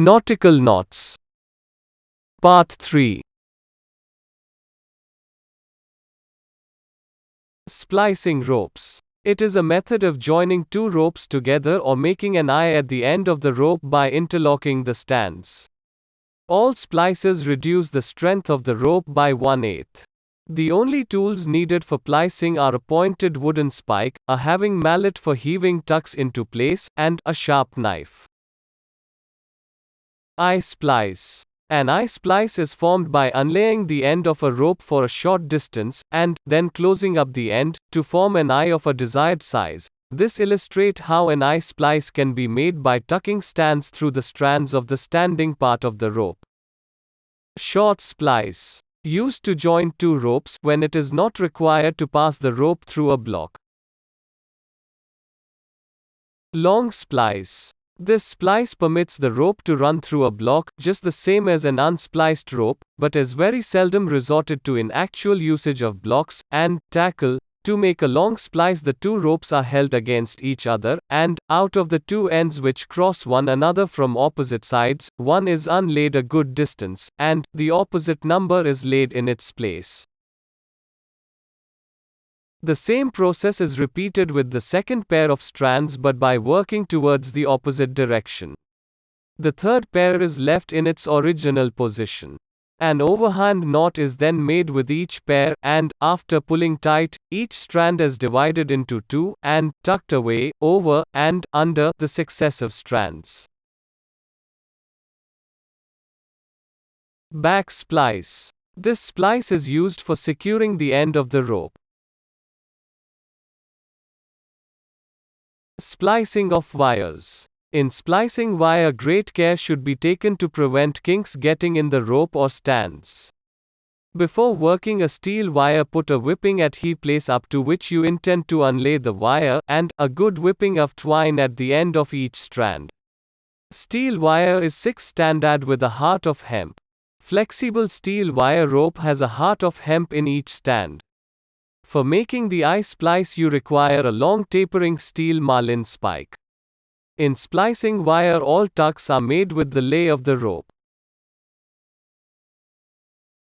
Nautical knots. Part 3. Splicing ropes. It is a method of joining two ropes together or making an eye at the end of the rope by interlocking the strands. All splices reduce the strength of the rope by 1/8. The only tools needed for splicing are a pointed wooden spike, a having mallet for heaving tucks into place, and a sharp knife. Eye splice. An eye splice is formed by unlaying the end of a rope for a short distance, and then closing up the end, to form an eye of a desired size. This illustrates how an eye splice can be made by tucking strands through the strands of the standing part of the rope. Short splice. Used to join two ropes when it is not required to pass the rope through a block. Long splice. This splice permits the rope to run through a block, just the same as an unspliced rope, but is very seldom resorted to in actual usage of blocks and tackle. To make a long splice, the two ropes are held against each other, and, out of the two ends which cross one another from opposite sides, one is unlaid a good distance, and the opposite number is laid in its place. The same process is repeated with the second pair of strands, but by working towards the opposite direction. The third pair is left in its original position. An overhand knot is then made with each pair, and, after pulling tight, each strand is divided into two, and tucked away, over, and under, the successive strands. Back splice. This splice is used for securing the end of the rope. Splicing of wires. In splicing wire, great care should be taken to prevent kinks getting in the rope or strands. Before working a steel wire, put a whipping at the place up to which you intend to unlay the wire, and a good whipping of twine at the end of each strand. Steel wire is 6 standard with a heart of hemp. Flexible steel wire rope has a heart of hemp in each stand. For making the eye splice, you require a long tapering steel marline spike. In splicing wire, all tucks are made with the lay of the rope.